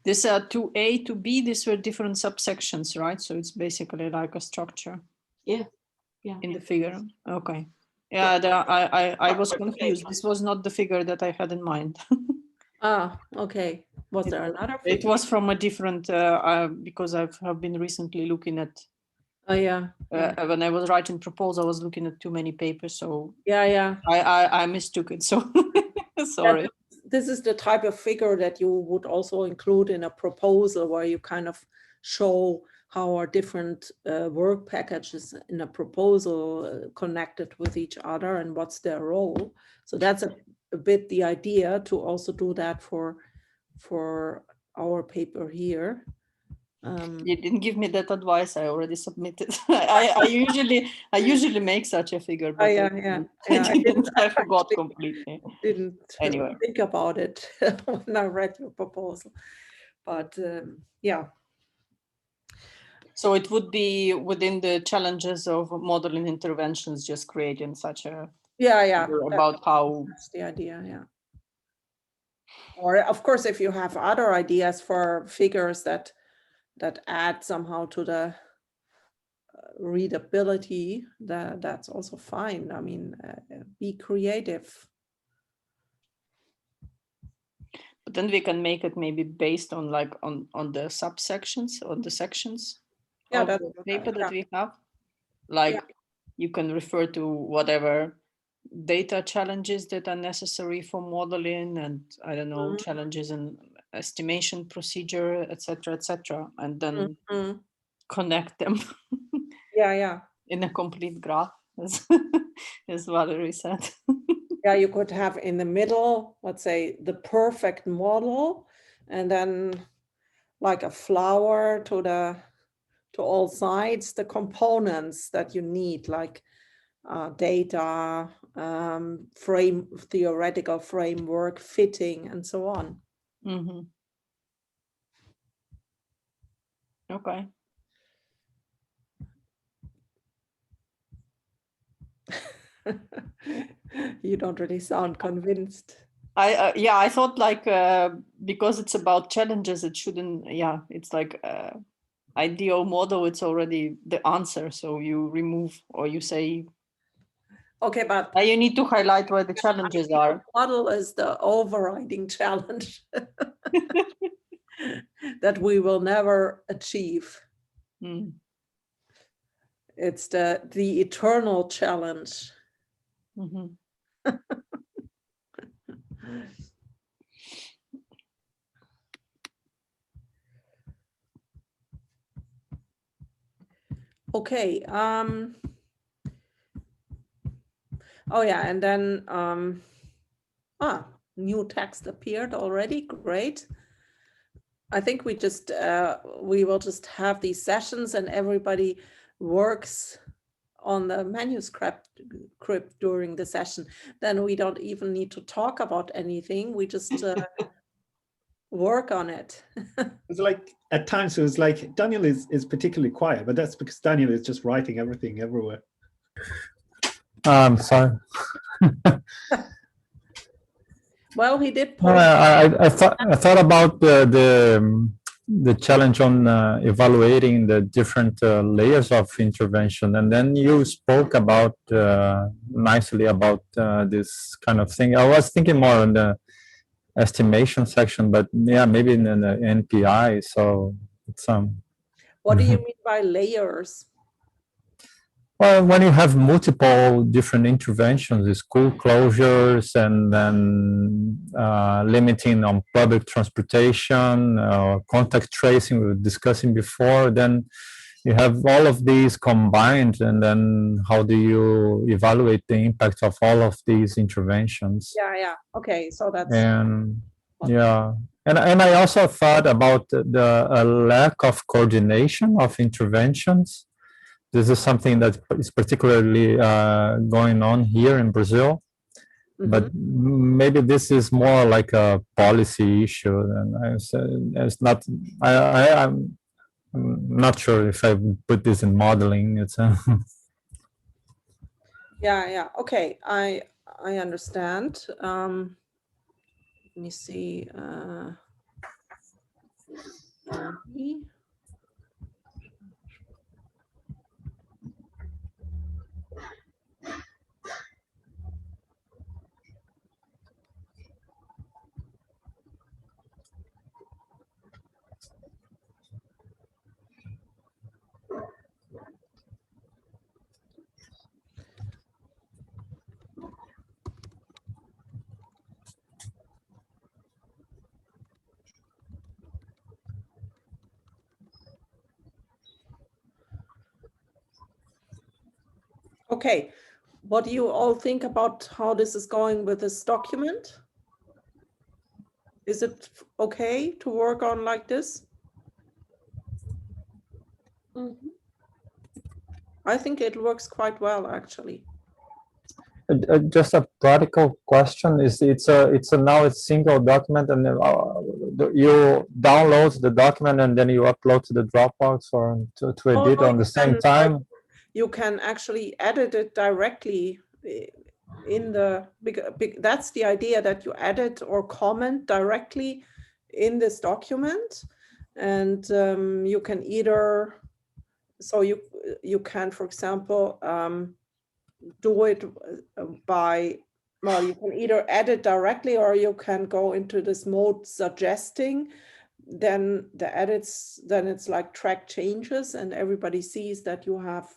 This 2A to B, these were different subsections, right? So it's basically like a structure. Yeah. In the figure. Okay. Yeah, I was confused. This was not the figure that I had in mind. Okay. Was there another It figure? was from a different, because I've been recently looking at, Oh yeah. when I was writing proposal, I was looking at too many papers. So Yeah. I mistook it. So sorry. This is the type of figure that you would also include in a proposal where you kind of show how are different work packages in a proposal connected with each other and what's their role. So that's a bit the idea, to also do that for our paper here. You didn't give me that advice. I already submitted. I usually make such a figure, but I forgot completely. Didn't anyway think about it when I read your proposal, but yeah. So it would be within the challenges of modeling interventions, just creating such a figure about how. That's the idea, yeah. Or of course, if you have other ideas for figures that add somehow to the readability, that's also fine. I mean, be creative. But then we can make it maybe based on on the subsections or the sections of the paper that we have. You can refer to whatever data challenges that are necessary for modeling, and I don't know, challenges in estimation procedure, etc., and then connect them. In a complete graph, as Valerie said. Yeah, you could have in the middle, let's say, the perfect model, and then like a flower to all sides, the components that you need, like data, theoretical framework, fitting, and so on. Mm-hmm. Okay. You don't really sound convinced. I thought because it's about challenges, it shouldn't. It's like ideal model. It's already the answer. So you remove, or you say. Okay, but you need to highlight where the challenges are. Model is the overriding challenge that we will never achieve. It's the eternal challenge. Mm-hmm. Okay. Oh yeah, and then new text appeared already. Great. I think we will just have these sessions and everybody works on the manuscript during the session. Then we don't even need to talk about anything. We just work on it. It's like at times it was like Daniel is particularly quiet, but that's because Daniel is just writing everything everywhere. Sorry. Well, he did. I thought about the challenge on evaluating the different layers of intervention, and then you spoke about nicely about this kind of thing. I was thinking more on the estimation section, but yeah, maybe in the NPI. So it's What do you mean by layers? Well, when you have multiple different interventions, the school closures, and then limiting on public transportation, contact tracing we were discussing before, then you have all of these combined, and then how do you evaluate the impact of all of these interventions? Yeah. Okay, so that's And yeah, and I also thought about the lack of coordination of interventions. This is something that is particularly going on here in Brazil, but maybe this is more like a policy issue. And it's not. I'm not sure if I would put this in modeling. It's yeah. Okay, I understand. Let me see. Okay, what do you all think about how this is going with this document? Is it okay to work on like this? I think it works quite well, actually. just a practical question. Is it's a now it's single document, and you download the document and then you upload to the Dropbox or to edit on the same time? You can actually edit it directly in the that's the idea, that you edit or comment directly in this document, and you can either, so you can, for example, do it by, well, you can either edit directly or you can go into this mode suggesting, then the edits, then it's like track changes and everybody sees that you have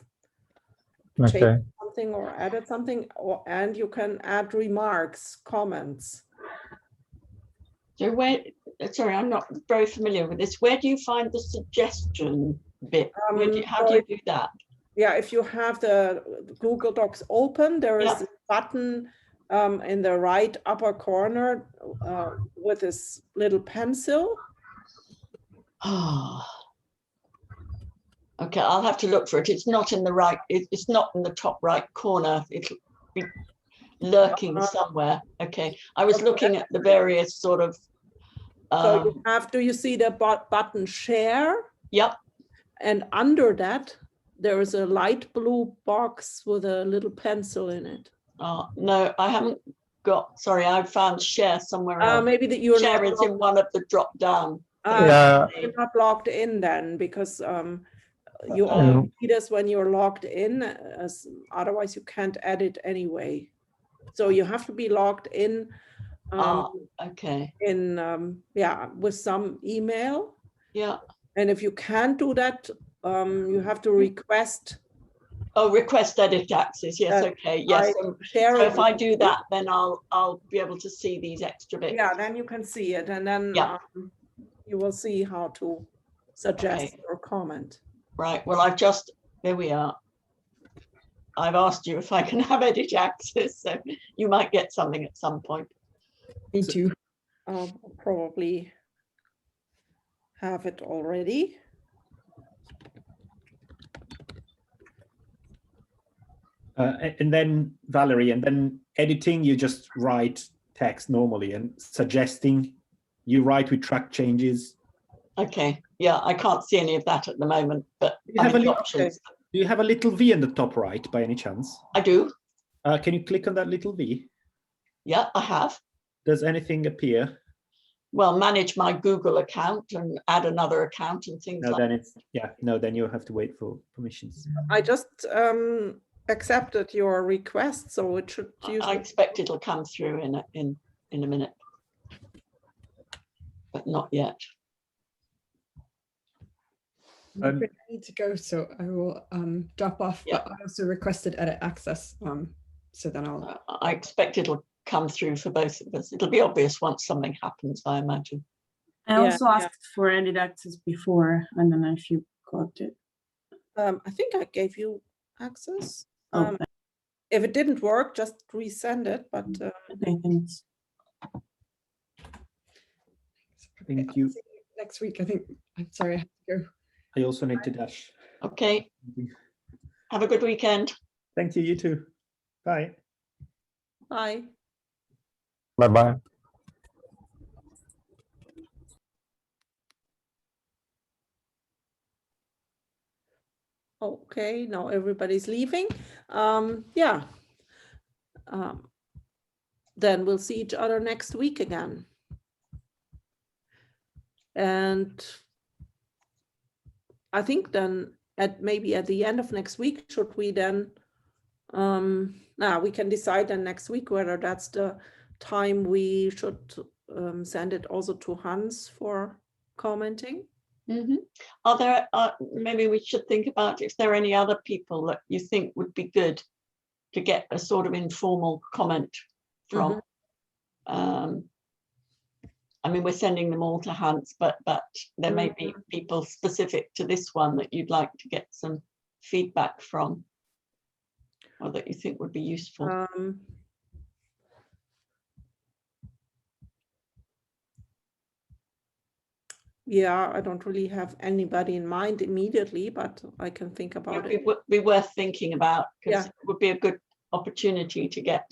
changed something or added something, and you can add remarks, comments. So where, sorry, I'm not very familiar with this. Where do you find the suggestion bit? How do you do that? Yeah, if you have the Google Docs open, there is a button in the right upper corner with this little pencil. Oh. Okay, I'll have to look for it. It's not in the right, it's not in the top right corner. It'll be lurking somewhere. Okay, I was looking at the various sort of. So you have, do you see the button share? Yep. And under that, there is a light blue box with a little pencil in it. No, I haven't got, sorry, I found share somewhere else. Maybe that you're share is in one of the drop down. You're not logged in then, because you only see this when you're logged in, otherwise you can't edit anyway. So you have to be logged in. Okay. In with some email. Yeah. And if you can't do that, you have to request. Oh, request edit access. Yes. Okay. Yes. So if I do that, then I'll be able to see these extra bits. Yeah. Then you can see it, and then you will see how to suggest or comment. Right. Well, there we are. I've asked you if I can have edit access, so you might get something at some point. Me too. I'll probably have it already. And then Valerie, and then editing, you just write text normally, and suggesting, you write with track changes. Okay. Yeah, I can't see any of that at the moment, but do you have a little V in the top right by any chance? I do. Can you click on that little V? Yeah, I have. Does anything appear? Well, manage my Google account and add another account and things like that. Then you have to wait for permissions. I just accepted your request, so it should. I expect it'll come through in a minute, but not yet. I'm gonna need to go, so I will drop off, Yeah. but I also requested edit access. So then I'll, I expect it'll come through for both of us. It'll be obvious once something happens, I imagine. I Yeah, also yeah. asked for edit access before. I don't know if you got it. I think I gave you access. Oh, If it didn't work, just resend it, but okay, thanks. Thank you. see next week, I think. I'm sorry, I have to go. I also need to dash. Okay. Have a good weekend. Thank you, you too. Bye. bye. Bye-bye. Okay, now everybody's leaving. Yeah. Then we'll see each other next week again. And I think then maybe at the end of next week, should we then, we can decide then next week whether that's the time we should send it also to Hans for commenting. Are there, maybe we should think about if there are any other people that you think would be good to get a sort of informal comment from. I mean, we're sending them all to Hans, but there may be people specific to this one that you'd like to get some feedback from, or that you think would be useful. Yeah, I don't really have anybody in mind immediately, but I can think about it. It would be worth thinking about, because Yeah. it would be a good opportunity to get,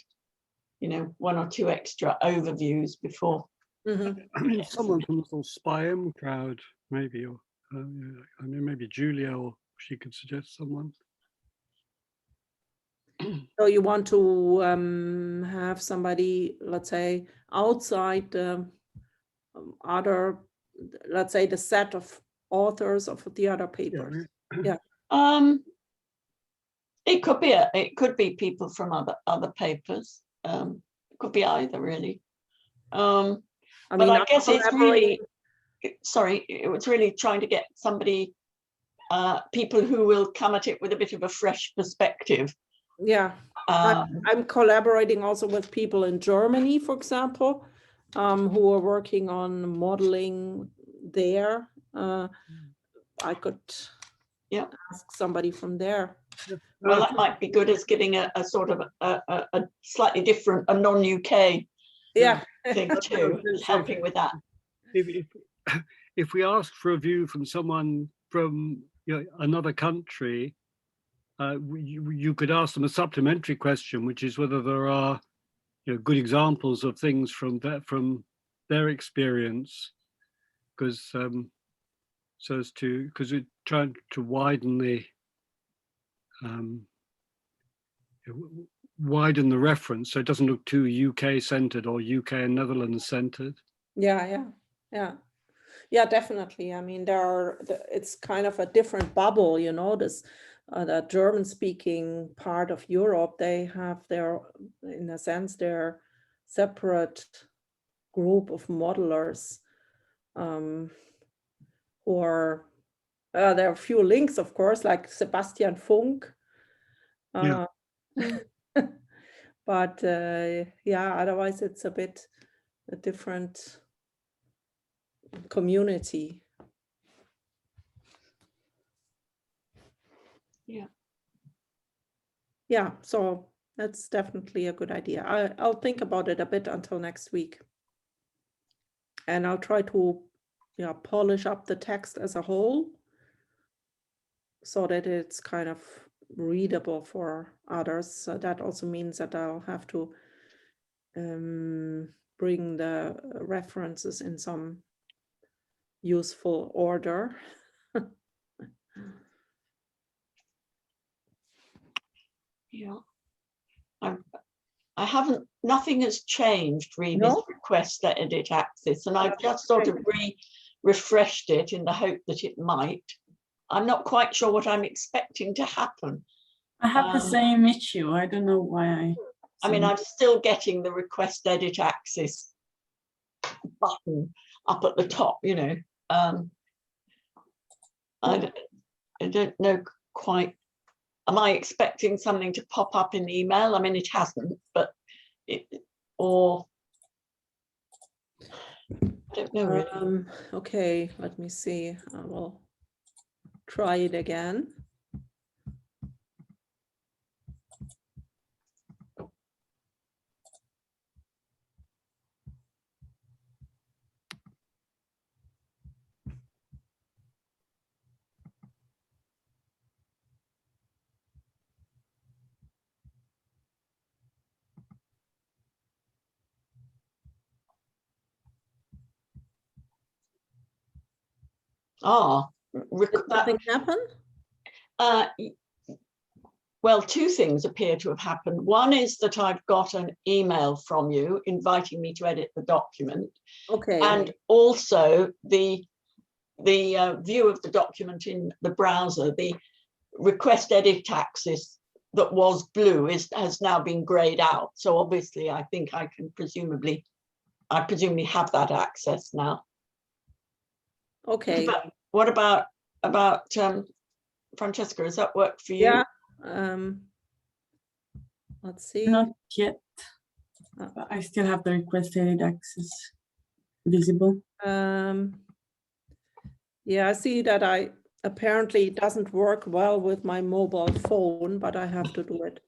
you know, 1 or 2 extra overviews before. I mean, someone from the little SPI-M crowd, maybe, or yeah, I mean, maybe Julia, or she could suggest someone. So you want to have somebody, let's say, outside the other, let's say, the set of authors of the other papers. Yeah. It could be people from other papers. It could be either, really. I But mean, I guess it's really, sorry, it was really trying to get somebody, people who will come at it with a bit of a fresh perspective. Yeah, I'm collaborating also with people in Germany, for example, who are working on modeling there. I could ask somebody from there. Well, that might be good as giving a sort of a slightly different, a non-UK thing too, helping with that. If we asked for a view from someone from another country, you could ask them a supplementary question, which is whether there are good examples of things from their experience, because we're trying to widen the reference, so it doesn't look too UK centered or UK and Netherlands centered. Yeah, definitely. I mean, it's kind of a different bubble, this the German-speaking part of Europe. They have in a sense, their separate group of modelers, or there are a few links, of course, like Sebastian Funk. But otherwise it's a bit a different community. Yeah, so that's definitely a good idea. I'll think about it a bit until next week. And I'll try to polish up the text as a whole so that it's kind of readable for others. So that also means that I'll have to bring the references in some useful order. Yeah, I haven't, nothing has changed really with request to edit access, and I've just sort of refreshed it in the hope that it might. I'm not quite sure what I'm expecting to happen. I have the same issue. I don't know why I mean, I'm still getting the request edit access button up at the top, I don't know quite. Am I expecting something to pop up in the email? I mean, it hasn't, but or I don't know really. Okay, let me see. I will try it again. Did something happen? Well, two things appear to have happened. One is that I've got an email from you inviting me to edit the document. Okay. And also the view of the document in the browser, the request edit axis that was blue has now been grayed out. So obviously I think I can presumably have that access now. Okay. But what about Francesca, does that work for you? Yeah. Let's see. Not yet. But I still have the request edit access visible. Yeah, I see that apparently it doesn't work well with my mobile phone, but I have to do it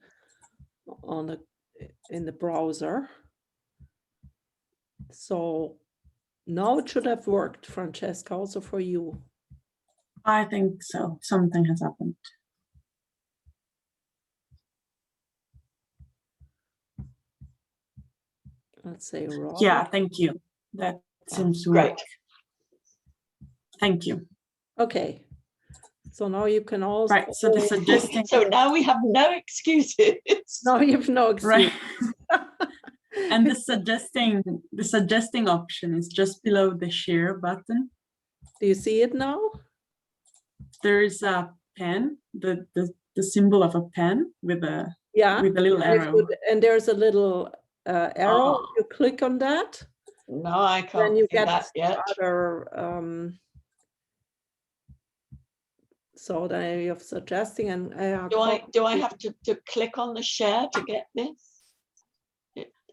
in the browser. So now it should have worked, Francesca, also for you. I think so. Something has happened. Let's say Rob. Yeah, thank you. That seems to Great. work. Thank you. Okay. So now you can also. Right. So the suggesting. So now we have no excuses. Now you have no excuse. Right. And the suggesting option is just below the share button. Do you see it now? There is a pen, the symbol of a pen with a little Very arrow. good. And there's a little arrow. Oh. You click on that. No, I Then can't you see get that yet. other. So then you have suggesting and Do I have to click on the share to get this?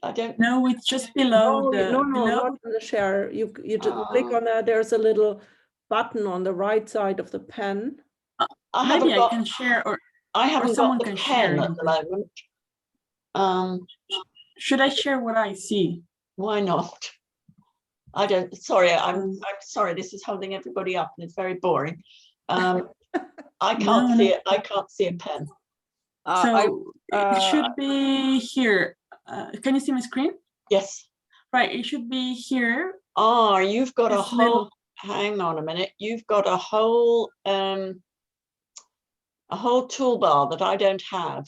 I don't. No, it's just below no, below. not on the share. You just click on that. There's a little button on the right side of the pen. Maybe I can share, or I haven't someone got the can pen share. at the moment. Should I share what I see? Why not? I don't. Sorry, I'm sorry. This is holding everybody up, and it's very boring. I can't see it. I can't see a pen. So it should be here. Can you see my screen? Yes. Right. It should be here. Oh, you've got a This whole. little- Hang on a minute. You've got a whole toolbar that I don't have.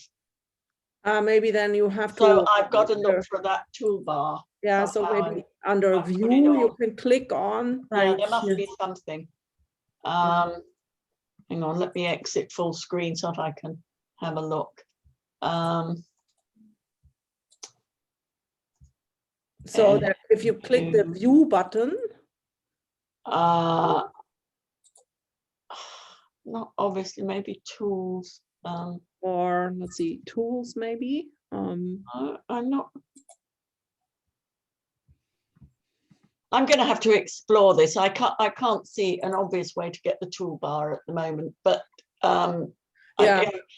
Maybe then you have to. So I've got to look for that toolbar. Yeah. So somehow maybe under I'll put it view you on. can click on. Yeah, Right there must here. be something. Hang on, let me exit full screen so that I can have a look. So that if you click the view button. Not obviously, maybe tools. Or let's see, tools maybe. I'm not. I'm going to have to explore this. I can't see an obvious way to get the toolbar at the moment, but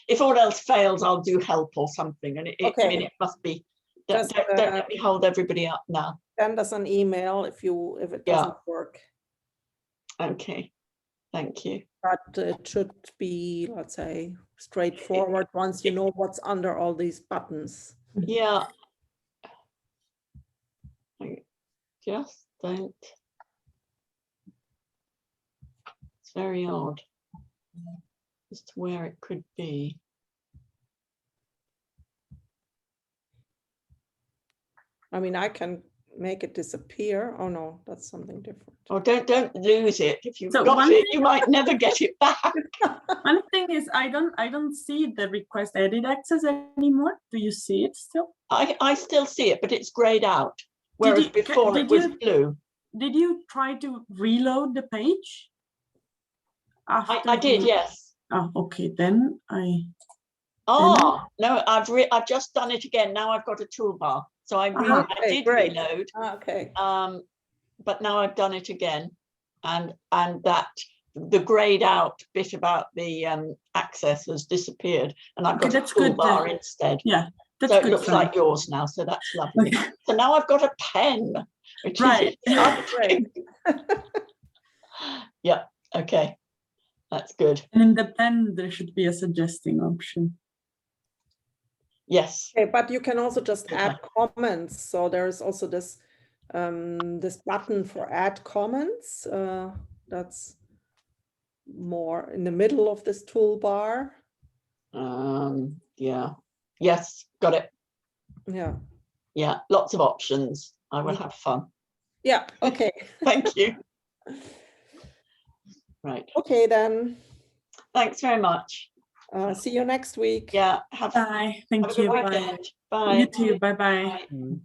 if all else fails, I'll do help or something. And I mean, it must be. Don't let me hold everybody up now. Send us an email if it doesn't work. Okay, thank you. But it should be, let's say, straightforward once you know what's under all these buttons. Yeah. I just don't. It's very odd as to where it could be. I mean, I can make it disappear. Oh no, that's something different. Oh, don't lose it. If you've So got one it, thing- you might never get it back. One thing is I don't see the request edit access anymore. Do you see it still? I still see it, but it's grayed out. Whereas you- before did it was you- blue. Did you try to reload the page? I did, yes. Okay, then Oh, no, I've just done it again. Now I've got a toolbar. So I Okay, did great. reload, Okay. but now I've done it again. And that the grayed out bit about the access has disappeared, and I've got a that's good. toolbar instead. Yeah, that's So it good. looks Sorry. like yours now. So that's lovely. Okay. So now I've got a pen, which Right. is exciting. Yeah. Okay. That's good. And in the pen, there should be a suggesting option. Yes. Okay, but you can also just Okay. add comments. So there's also this this button for add comments. That's more in the middle of this toolbar. Yeah. Yes. Got it. Yeah. Yeah. Lots of options. I will have fun. Yeah. Okay. Thank you. Right. Okay then. Thanks very much. See you next week. Yeah. Have Bye. a Thank good you. Bye. weekend. Bye. You too. Bye bye. Bye.